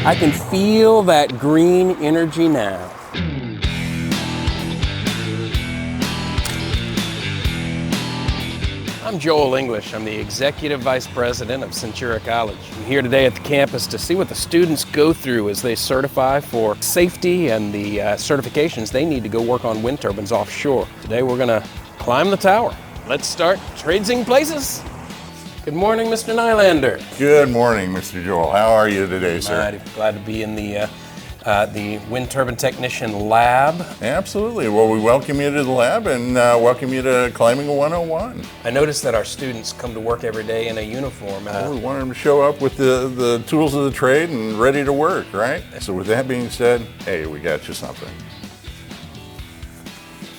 I can feel that green energy now. I'm Joel English. I'm the Executive Vice President of Centura College. I'm here today at the campus to see what the students go through as they certify for safety and the certifications they need to go work on wind turbines offshore. Today we're gonna climb the tower. Let's start trading places. Good morning, Mr. Nylander. Good morning, Mr. Joel. How are you today, sir? Glad to be in the wind turbine technician lab. Absolutely. Well, we welcome you to the lab and welcome you to Climbing 101. I noticed that our students come to work every day in a uniform. We want them to show up with the tools of the trade and ready to work, right? So with that being said, hey, we got you something.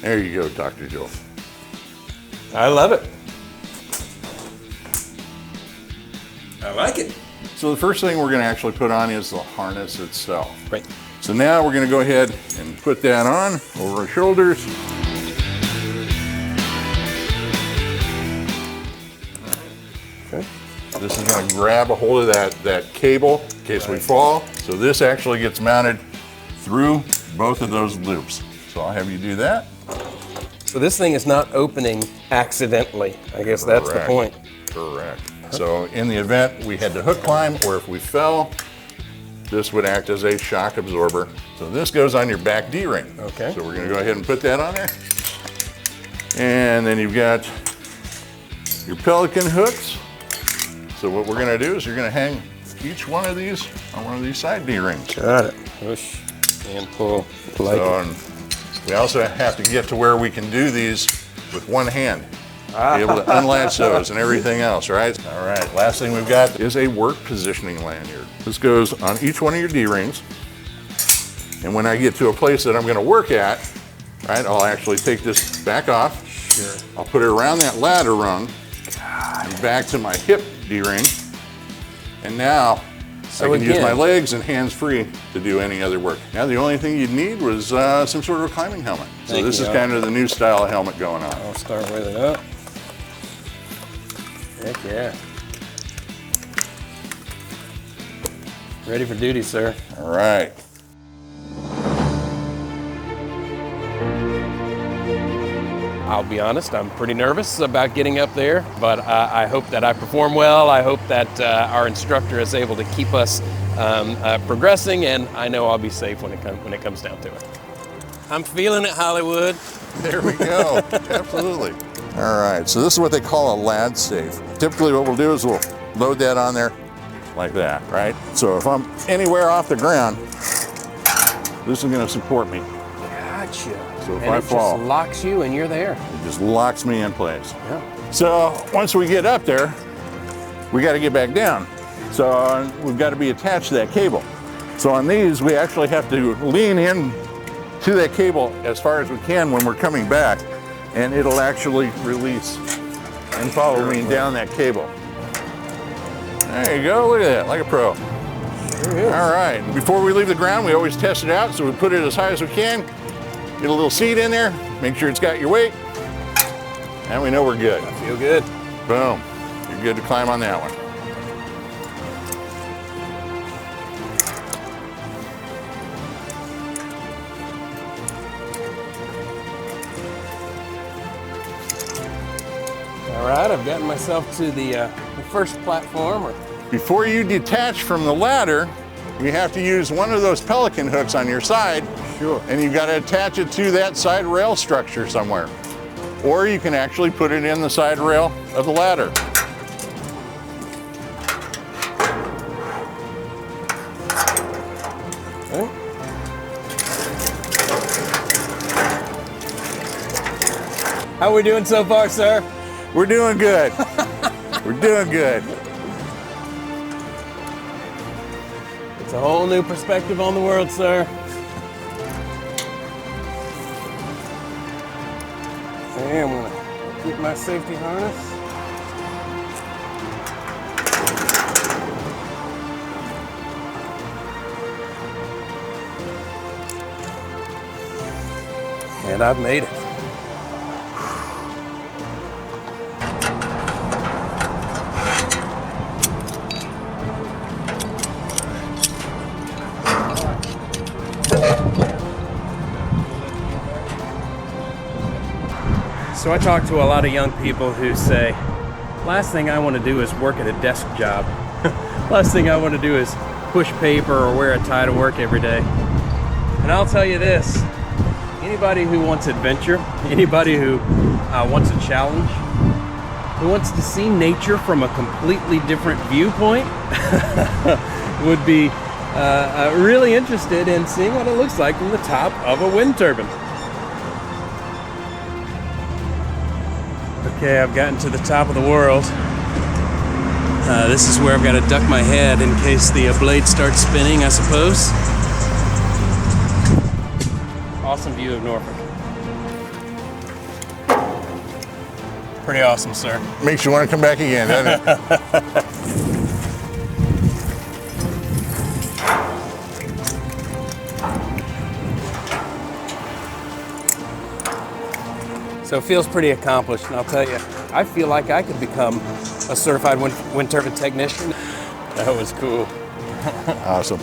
There you go, Dr. Joel. I love it. I like it. So the first thing we're going to actually put on is the harness itself. Right. So now we're going to go ahead and put that on over our shoulders. Okay. This is going to grab a hold of that cable in case we fall. So this actually gets mounted through both of those loops. So I'll have you do that. So this thing is not opening accidentally. I guess that's the point. Correct. So in the event we had to hook climb or if we fell, this would act as a shock absorber. So this goes on your back D-ring. Okay. So we're going to go ahead and put that on there. And then you've got your pelican hooks. So what we're going to do is you're going to hang each one of these on one of these side D-rings. Got it. Push and pull. Like and we also have to get to where we can do these with one hand. Be able to unlatch those and everything else, right? All right, last thing we've got is a work positioning lanyard. This goes on each one of your D-rings. And when I get to a place that I'm gonna work at, right, I'll actually take this back off. Sure. I'll put it around that ladder rung and back to my hip D-ring. And now I can use my legs and hands free to do any other work. Now the only thing you'd need was some sort of a climbing helmet. So this is kind of the new style of helmet going on. I'll start with it up. Heck yeah. Ready for duty, sir. All right. I'll be honest, I'm pretty nervous about getting up there, but I hope that I perform well. I hope that our instructor is able to keep us progressing, and I know I'll be safe when it comes down to it. I'm feeling it, Hollywood. There we go. Absolutely. All right, so this is what they call a lad safe. Typically what we'll do is we'll load that on there like that, right? So if I'm anywhere off the ground, this is gonna support me. Gotcha. So if I fall, it just locks you and you're there. It just locks me in place. Yeah. So once we get up there, we gotta get back down. So we've gotta be attached to that cable. So on these, we actually have to lean in to that cable as far as we can when we're coming back, and it'll actually release and follow me down that cable. There you go, look at that, like a pro. Sure is. All right, before we leave the ground, we always test it out, so we put it as high as we can, get a little seat in there, make sure it's got your weight, and we know we're good. I feel good. Boom, you're good to climb on that one. All right, I've gotten myself to the first platform. Before you detach from the ladder, you have to use one of those pelican hooks on your side. Sure. And you've got to attach it to that side rail structure somewhere. Or you can actually put it in the side rail of the ladder. Okay. How are we doing so far, sir? We're doing good. We're doing good. It's a whole new perspective on the world, sir. Okay, I'm gonna get my safety harness. And I've made it. So I talk to a lot of young people who say, last thing I want to do is work at a desk job. Last thing I want to do is push paper or wear a tie to work every day. And I'll tell you this, anybody who wants adventure, anybody who wants a challenge, who wants to see nature from a completely different viewpoint would be really interested in seeing what it looks like from the top of a wind turbine. Okay, I've gotten to the top of the world. This is where I've got to duck my head in case the blade starts spinning, I suppose. Awesome view of Norfolk. Pretty awesome, sir. Makes you want to come back again, doesn't it? So it feels pretty accomplished, and I'll tell you, I feel like I could become a certified wind turbine technician. That was cool. Awesome.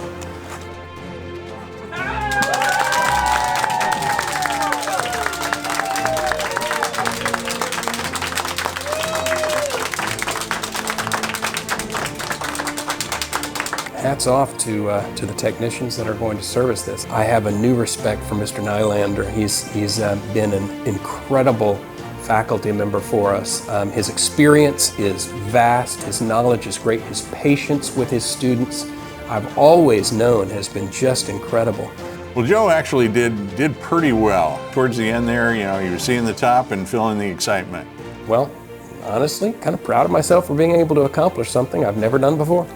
Hats off to the technicians that are going to service this. I have a new respect for Mr. Nylander. He's been an incredible faculty member for us. His experience is vast, his knowledge is great, his patience with his students, I've always known has been just incredible. Well, Joe actually did pretty well. Towards the end there, you know, he was seeing the top and feeling the excitement. Well, honestly, kind of proud of myself for being able to accomplish something I've never done before.